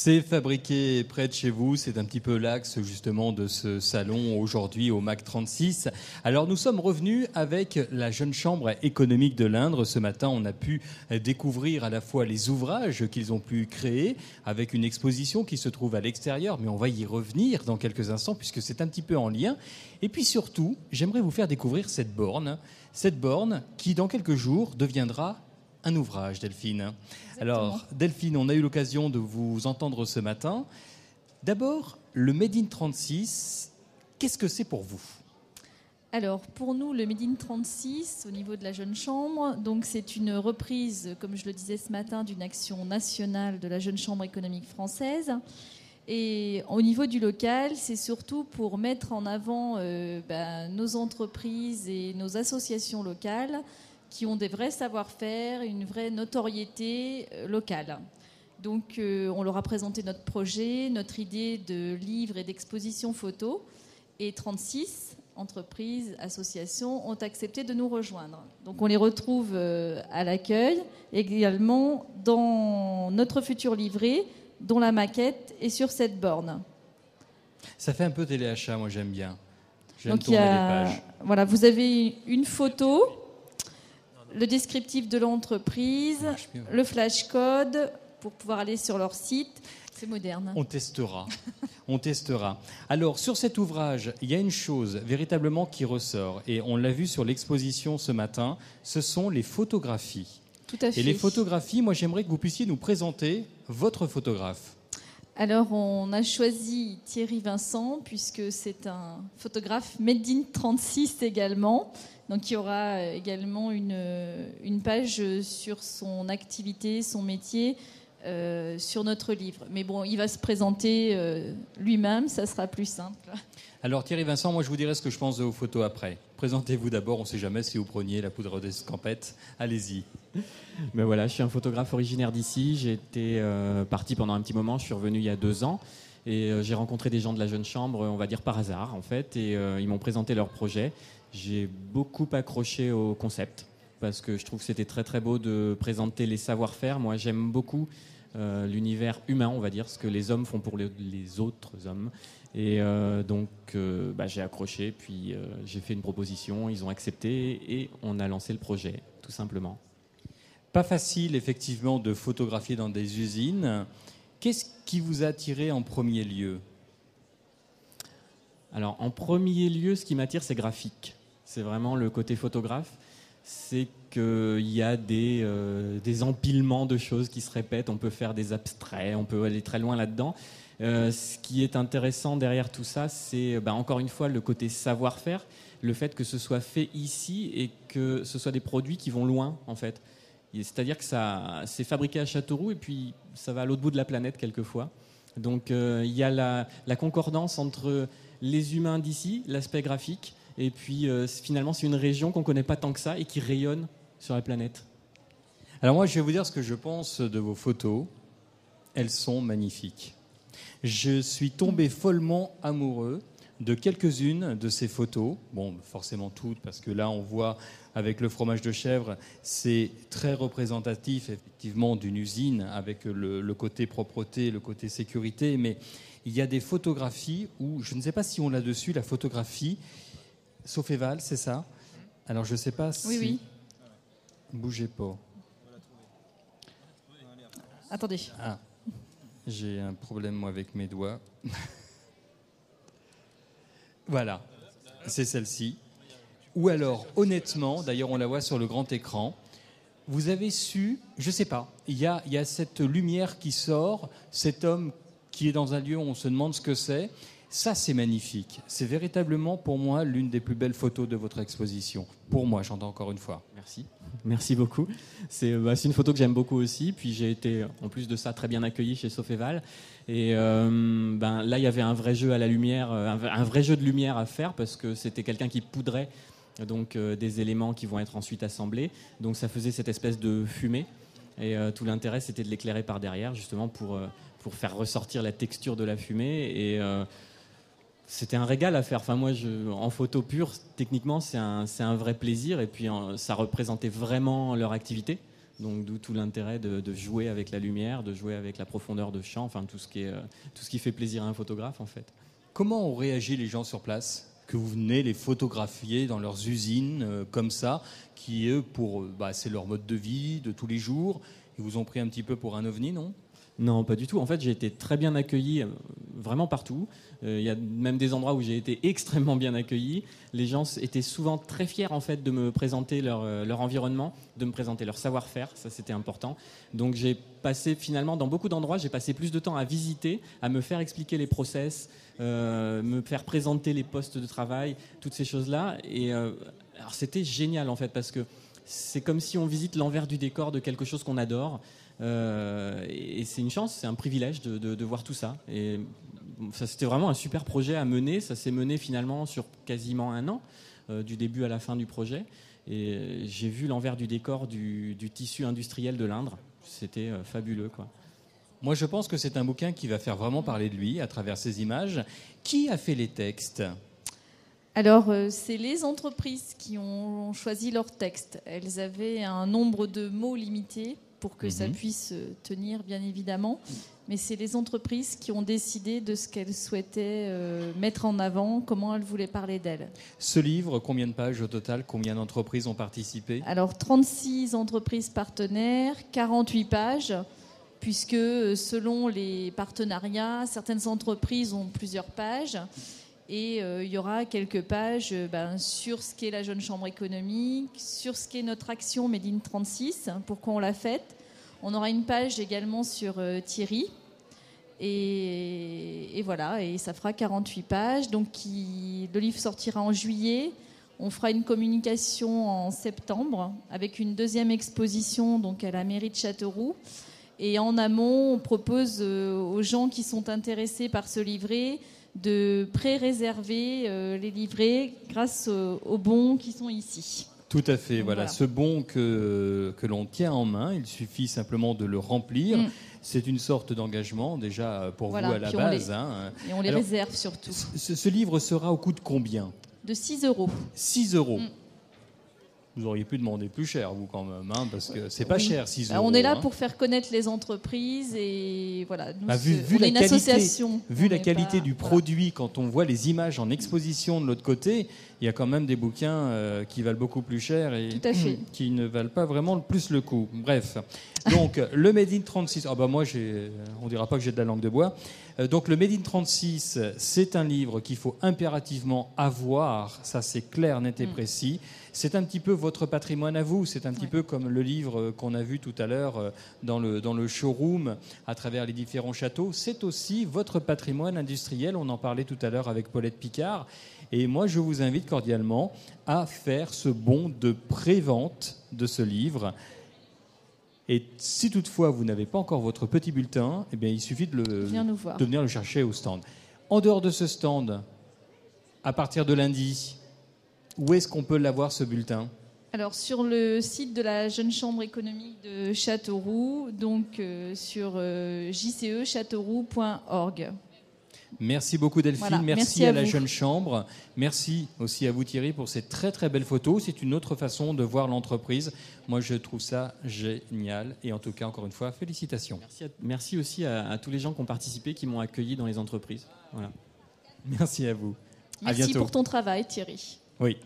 C'est fabriqué près de chez vous, c'est un petit peu l'axe justement de ce salon aujourd'hui au MAC 36. Alors nous sommes revenus avec la Jeune Chambre économique de l'Indre. Ce matin, on a pu découvrir à la fois les ouvrages qu'ils ont pu créer avec une exposition qui se trouve à l'extérieur, mais on va y revenir dans quelques instants puisque c'est un petit peu en lien. Et puis surtout, j'aimerais vous faire découvrir cette borne qui dans quelques jours deviendra un ouvrage, Delphine. Exactement. Alors, Delphine, on a eu l'occasion de vous entendre ce matin. D'abord, le Made in 36, qu'est-ce que c'est pour vous ? Alors, pour nous, le Made in 36, au niveau de la Jeune Chambre, donc c'est une reprise, comme je le disais ce matin, d'une action nationale de la Jeune Chambre économique française. Et au niveau du local, c'est surtout pour mettre en avant nos entreprises et nos associations locales qui ont des vrais savoir-faire, une vraie notoriété locale. Donc, on leur a présenté notre projet, notre idée de livre et d'exposition photo. Et 36 entreprises, associations ont accepté de nous rejoindre. Donc, on les retrouve à l'accueil, également dans notre futur livret, dont la maquette est sur cette borne. Ça fait un peu téléachat, moi j'aime bien. J'aime Donc, tourner les pages. Voilà, vous avez une photo, le descriptif de l'entreprise, le flash code pour pouvoir aller sur leur site. C'est moderne. On testera. On testera. Alors, sur cet ouvrage, il y a une chose véritablement qui ressort, et on l'a vu sur l'exposition ce matin, ce sont les photographies. Tout à fait. Et les photographies, moi j'aimerais que vous puissiez nous présenter votre photographe. Alors, on a choisi Thierry Vincent, puisque c'est un photographe Made in 36 également. Donc, il y aura également une page sur son activité, son métier, sur notre livre. Mais bon, il va se présenter lui-même, ça sera plus simple. Alors Thierry Vincent, moi je vous dirai ce que je pense de vos photos après. Présentez-vous d'abord, on ne sait jamais si vous preniez la poudre d'escampette. Allez-y. Ben voilà, je suis un photographe originaire d'ici. J'ai été parti pendant un petit moment, je suis revenu il y a 2 ans. Et j'ai rencontré des gens de la Jeune Chambre, on va dire par hasard en fait. Et ils m'ont présenté leur projet. J'ai beaucoup accroché au concept parce que je trouve que c'était très très beau de présenter les savoir-faire. Moi j'aime beaucoup l'univers humain, on va dire, ce que les hommes font pour les autres hommes. Et donc j'ai accroché, puis j'ai fait une proposition, ils ont accepté et on a lancé le projet, tout simplement. Pas facile effectivement de photographier dans des usines. Qu'est-ce qui vous a attiré en premier lieu ? Alors en premier lieu, ce qui m'attire, c'est graphique. C'est vraiment le côté photographe. C'est qu'il y a des empilements de choses qui se répètent. On peut faire des abstraits, on peut aller très loin là-dedans. Ce qui est intéressant derrière tout ça, c'est encore une fois le côté savoir-faire, le fait que ce soit fait ici et que ce soit des produits qui vont loin en fait. C'est-à-dire que c'est fabriqué à Châteauroux et puis ça va à l'autre bout de la planète quelquefois. Donc il y a la concordance entre les humains d'ici, l'aspect graphique, et puis finalement c'est une région qu'on ne connaît pas tant que ça et qui rayonne sur la planète. Alors moi je vais vous dire ce que je pense de vos photos. Elles sont magnifiques. Je suis tombé follement amoureux de quelques-unes de ces photos. Bon, forcément toutes, parce que là, on voit avec le fromage de chèvre, c'est très représentatif, effectivement, d'une usine, avec le côté propreté, le côté sécurité. Mais il y a des photographies où, je ne sais pas si on l'a dessus, la photographie, Sophéval, c'est ça ? Alors, je ne sais pas si... Oui. Bougez pas. Attendez. Ah. J'ai un problème, moi, avec mes doigts. Voilà, c'est celle-ci. Ou alors, honnêtement, d'ailleurs, on la voit sur le grand écran, vous avez su, je ne sais pas, il y a cette lumière qui sort, cet homme qui est dans un lieu où on se demande ce que c'est. Ça, c'est magnifique. C'est véritablement, pour moi, l'une des plus belles photos de votre exposition. Pour moi, j'entends encore une fois. Merci beaucoup. C'est une photo que j'aime beaucoup aussi. Puis j'ai été, en plus de ça, très bien accueilli chez Sophéval. Et là, il y avait un vrai jeu à la lumière, un vrai jeu de lumière à faire parce que c'était quelqu'un qui poudrait donc, des éléments qui vont être ensuite assemblés. Donc ça faisait cette espèce de fumée. Et tout l'intérêt, c'était de l'éclairer par derrière, justement pour faire ressortir la texture de la fumée. Et c'était un régal à faire. Enfin, moi, en photo pure, techniquement, c'est un vrai plaisir. Et puis, ça représentait vraiment leur activité. Donc d'où tout l'intérêt de jouer avec la lumière, de jouer avec la profondeur de champ, enfin tout ce qui fait plaisir à un photographe en fait. Comment ont réagi les gens sur place ? Que vous venez les photographier dans leurs usines comme ça, qui eux, c'est leur mode de vie de tous les jours. Ils vous ont pris un petit peu pour un ovni, non ? Non, pas du tout. En fait, j'ai été très bien accueilli, vraiment partout. Il y a même des endroits où j'ai été extrêmement bien accueilli. Les gens étaient souvent très fiers en fait de me présenter leur environnement, de me présenter leur savoir-faire. Ça, c'était important. Donc, j'ai passé finalement dans beaucoup d'endroits, j'ai passé plus de temps à visiter, à me faire expliquer les process, me faire présenter les postes de travail, toutes ces choses-là. Et alors, c'était génial en fait parce que c'est comme si on visite l'envers du décor de quelque chose qu'on adore. Et c'est une chance, c'est un privilège de voir tout ça. Et ça, c'était vraiment un super projet à mener. Ça s'est mené finalement sur quasiment un an, du début à la fin du projet. Et j'ai vu l'envers du décor du tissu industriel de l'Indre. C'était fabuleux, quoi. Moi, je pense que c'est un bouquin qui va faire vraiment parler de lui à travers ses images. Qui a fait les textes ? Alors, c'est les entreprises qui ont choisi leurs textes. Elles avaient un nombre de mots limité pour que ça puisse tenir, bien évidemment. Mais c'est les entreprises qui ont décidé de ce qu'elles souhaitaient mettre en avant, comment elles voulaient parler d'elles. Ce livre, combien de pages au total ? Combien d'entreprises ont participé ? Alors, 36 entreprises partenaires, 48 pages, puisque selon les partenariats, certaines entreprises ont plusieurs pages. Et il y aura quelques pages sur ce qu'est la Jeune Chambre économique, sur ce qu'est notre action Made in 36, pourquoi on l'a faite. On aura une page également sur Thierry. Et voilà, et ça fera 48 pages. Donc le livre sortira en juillet. On fera une communication en septembre avec une deuxième exposition donc à la mairie de Châteauroux. Et en amont, on propose aux gens qui sont intéressés par ce livret de pré-réserver les livrets grâce aux bons qui sont ici. Tout à fait. Donc, voilà, ce bon que l'on tient en main, il suffit simplement de le remplir. C'est une sorte d'engagement déjà pour vous à la base. Et on les réserve surtout. Ce livre sera au coût de combien ? De 6 €. 6 €. Vous auriez pu demander plus cher, vous, quand même, parce que c'est pas cher, 6 €. On est là pour faire connaître les entreprises et voilà. Nous, vu on est une association. Vu la qualité du produit, quand on voit les images en exposition de l'autre côté, il y a quand même des bouquins qui valent beaucoup plus cher et qui ne valent pas vraiment plus le coup. Bref. Donc, le Made in 36. Moi, on dira pas que j'ai de la langue de bois. Donc, le Made in 36, c'est un livre qu'il faut impérativement avoir. Ça, c'est clair, net et précis. C'est un petit peu votre patrimoine à vous. C'est un petit peu comme le livre qu'on a vu tout à l'heure dans le showroom à travers les différents châteaux. C'est aussi votre patrimoine industriel. On en parlait tout à l'heure avec Paulette Picard. Et moi, je vous invite cordialement à faire ce bon de prévente de ce livre. Et si toutefois vous n'avez pas encore votre petit bulletin, eh bien, il suffit de venir le chercher au stand. En dehors de ce stand, à partir de lundi, où est-ce qu'on peut l'avoir, ce bulletin ? Alors, sur le site de la Jeune Chambre économique de Châteauroux, donc sur jcechâteauroux.org. Merci beaucoup Delphine, voilà, merci à la Jeune Chambre, merci aussi à vous Thierry pour ces très très belles photos. C'est une autre façon de voir l'entreprise. Moi je trouve ça génial et en tout cas encore une fois félicitations. Merci aussi à tous les gens qui ont participé, qui m'ont accueilli dans les entreprises. Voilà. Merci à vous. Merci pour ton travail Thierry. Oui.